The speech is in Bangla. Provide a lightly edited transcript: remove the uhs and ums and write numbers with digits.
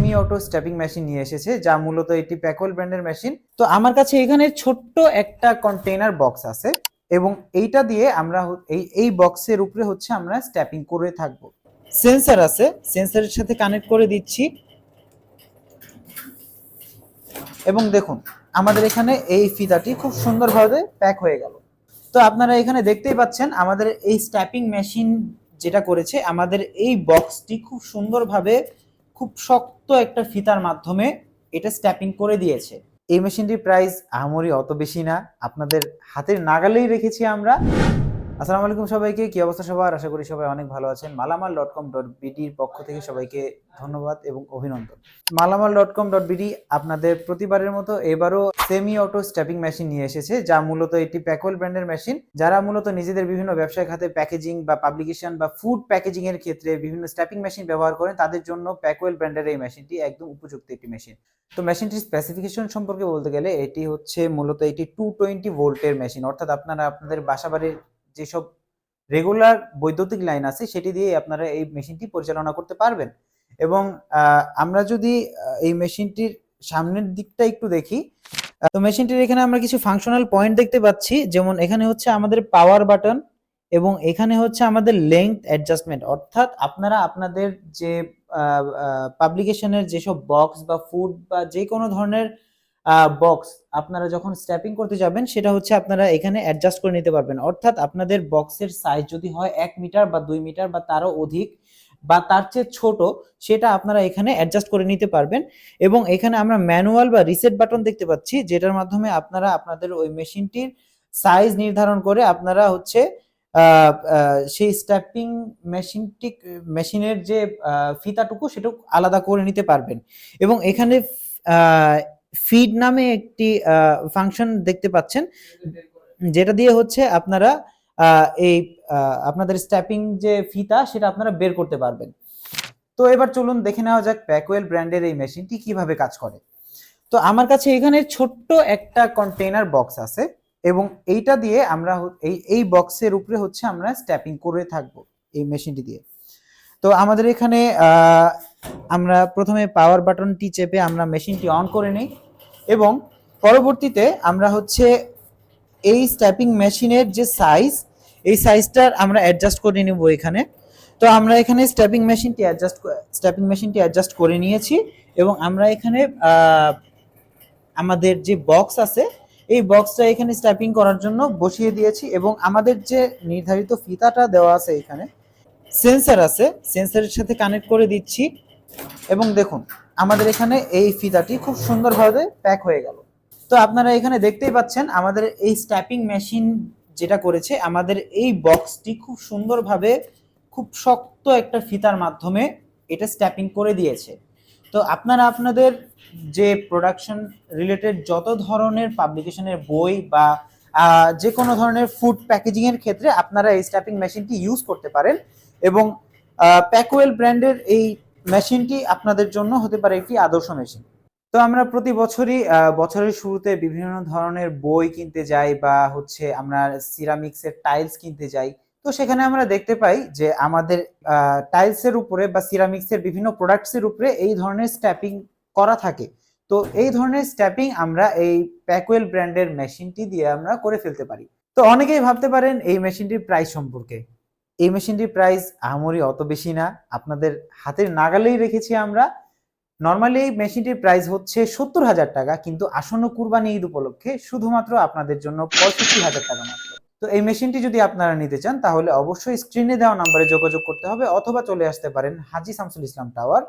সেমি অটো স্ট্যাপিং মেশিন নিয়ে এসেছে, যা মূলত এটি প্যাকওয়েল ব্র্যান্ডের মেশিন। তো আমার কাছে এখানে ছোট্ট একটা কন্টেইনার বক্স আছে এবং এইটা দিয়ে আমরা এই বক্সের উপরে হচ্ছে আমরা স্ট্যাপিং করে থাকবো। সেন্সর আছে, সেন্সরের সাথে কানেক্ট করে দিচ্ছি এবং দেখুন আমাদের এখানে এই ফিতাটি খুব সুন্দরভাবে প্যাক হয়ে গেল। তো আপনারা এখানে দেখতেই পাচ্ছেন আমাদের এই স্ট্যাপিং মেশিন যেটা করেছে, আমাদের এই বক্সটি খুব সুন্দরভাবে খুব শক্ত একটা ফিতার মাধ্যমে এটা স্ট্যাপিং করে দিয়েছে। এই মেশিনটির প্রাইস আহামরি অত বেশি না, আপনাদের হাতের নাগালেই রেখেছি আমরা। আসসালামু আলাইকুম সবাইকে, কি অবস্থা সবার? আশা করি সবাই অনেক ভালো আছেন। মালামাল.com.bd পক্ষ থেকে সবাইকে ধন্যবাদ এবং অভিনন্দন। মালামাল.com.bd আপনাদের প্রতিবারের মতো এবারও সেমি অটো স্ট্যাপিং মেশিন নিয়ে এসেছে, যা মূলত একটি প্যাকওয়েল ব্র্যান্ডের মেশিন। যারা মূলত নিজেদের বিভিন্ন ব্যবসায় খাতে প্যাকেজিং বা পাবলিকেশন বা ফুড প্যাকেজিং এর ক্ষেত্রে বিভিন্ন স্ট্যাপিং মেশিন ব্যবহার করেন, তাদের জন্য প্যাকওয়েল ব্র্যান্ডের এই মেশিনটি একদম উপযুক্ত একটি মেশিন। তো মেশিনটির স্পেসিফিকেশন সম্পর্কে বলতে গেলে এটি হচ্ছে মূলত এটি 220 ভোল্টের মেশিন, অর্থাৎ আপনারা আপনাদের বাসাবাড়ির যেসব রেগুলার বৈদ্যুতিক লাইন আছে সেটি দিয়ে আপনারা এই মেশিনটি পরিচালনা করতে পারবেন। এবং আমরা যদি এই মেশিনটির সামনের দিকটা একটু দেখি, তো মেশিনটির এখানে আমরা কিছু ফাংশনাল পয়েন্ট দেখতে পাচ্ছি, যেমন এখানে হচ্ছে আমাদের পাওয়ার বাটন এবং এখানে হচ্ছে আমাদের লেংথ অ্যাডজাস্টমেন্ট, অর্থাৎ আপনারা আপনাদের যে পাবলিকেশনের যেসব বক্স বা ফুড বা যে কোনো ধরনের বক্স আপনারা যখন স্ট্যাপিং করতে যাবেন, সেটা হচ্ছে আপনারা এখানে অ্যাডজাস্ট করে নিতে পারবেন। অর্থাৎ আপনাদের বক্সের সাইজ যদি হয় 1 মিটার বা 2 মিটার বা তারও অধিক বা তার চেয়ে ছোট, সেটা আপনারা এখানে অ্যাডজাস্ট করে নিতে পারবেন। এবং এখানে আমরা ম্যানুয়াল বা রিসেট বাটন দেখতে পাচ্ছি, যেটার মাধ্যমে আপনারা আপনাদের ওই মেশিনটির সাইজ নির্ধারণ করে আপনারা হচ্ছে সেই স্ট্যাপিং মেশিনের যে ফিতাটুকু সেটুকু আলাদা করে নিতে পারবেন। এবং এখানে ফিড নামে একটি ফাংশন দেখতে পাচ্ছেন, যেটা দিয়ে হচ্ছে আপনারা এই আপনাদের স্ট্যাপিং যে ফিতা সেটা আপনারা বের করতে পারবেন। তো এবার চলুন দেখে নেওয়া যাক প্যাকওয়েল ব্র্যান্ডের এই মেশিনটি কিভাবে কাজ করে। তো আমার কাছে এখানে ছোট্ট একটা কন্টেইনার বক্স আছে এবং এইটা দিয়ে আমরা এই বক্সের উপরে হচ্ছে আমরা স্ট্যাপিং করে থাকবো এই মেশিনটি দিয়ে। তো আমাদের এখানে আমরা প্রথমে পাওয়ার বাটনটি চেপে আমরা মেশিনটি অন করে নিই এবং পরবর্তীতে আমরা হচ্ছে এই স্ট্যাপিং মেশিনের যে সাইজ, এই সাইজটার আমরা অ্যাডজাস্ট করে নেব এখানে। তো আমরা এখানে স্ট্যাপিং মেশিনটি অ্যাডজাস্ট করে নিয়েছি এবং আমরা এখানে আমাদের যে বক্স আছে এই বক্সটা এখানে স্ট্যাপিং করার জন্য বসিয়ে দিয়েছি এবং আমাদের যে নির্ধারিত ফিতাটা দেওয়া আছে এখানে সেন্সর আছে, সেন্সরের সাথে কানেক্ট করে দিচ্ছি এবং দেখুন আমাদের এখানে এই ফিতাটি খুব সুন্দরভাবে প্যাক হয়ে গেল। তো আপনারা এখানে দেখতেই পাচ্ছেন আমাদের এই স্ট্যাপিং মেশিন যেটা করেছে, আমাদের এই বক্সটি খুব সুন্দরভাবে খুব শক্ত একটা ফিতার মাধ্যমে এটা স্ট্যাপিং করে দিয়েছে। তো আপনারা আপনাদের যে প্রোডাকশন রিলেটেড যত ধরনের পাবলিকেশনের বই বা যে কোনো ধরনের ফুড প্যাকেজিং এর ক্ষেত্রে আপনারা এই স্ট্যাপিং মেশিনটি ইউজ করতে পারেন এবং প্যাকওয়েল ব্র্যান্ডের এই মেশিনটি আপনাদের জন্য হতে পারে একটি আদর্শ মেশিন। তো আমরা প্রতি বছরই বছরের শুরুতে বিভিন্ন ধরনের বই কিনতে যাই বা হচ্ছে আমরা সিরামিক্সের টাইলস কিনতে যাই। তো সেখানে আমরা দেখতে পাই যে আমাদের টাইলসের উপরে বা সিরামিক্সের বিভিন্ন প্রোডাক্টসের উপরে এই ধরনের স্ট্যাপিং করা থাকে। তো এই ধরনের স্ট্যাপিং আমরা এই প্যাকওয়েল ব্র্যান্ডের মেশিনটি দিয়ে আমরা করে ফেলতে পারি। তো অনেকেই ভাবতে পারেন এই মেশিনটির প্রাইস সম্পর্কে। এই মেশিনটির প্রাইস আহামরি অত বেশি না, আপনাদের হাতের নাগালেই রেখেছি আমরা। নর্মালি এই মেশিনটির প্রাইস হচ্ছে 70,000 টাকা, কিন্তু আসন্ন কুরবানি ঈদ উপলক্ষে শুধুমাত্র আপনাদের জন্য 65,000 টাকা মাত্র। তো এই মেশিনটি যদি আপনারা নিতে চান তাহলে অবশ্যই স্ক্রিনে দেওয়া নাম্বারে যোগাযোগ করতে হবে অথবা চলে আসতে পারেন হাজী শামসুল ইসলাম টাওয়ার,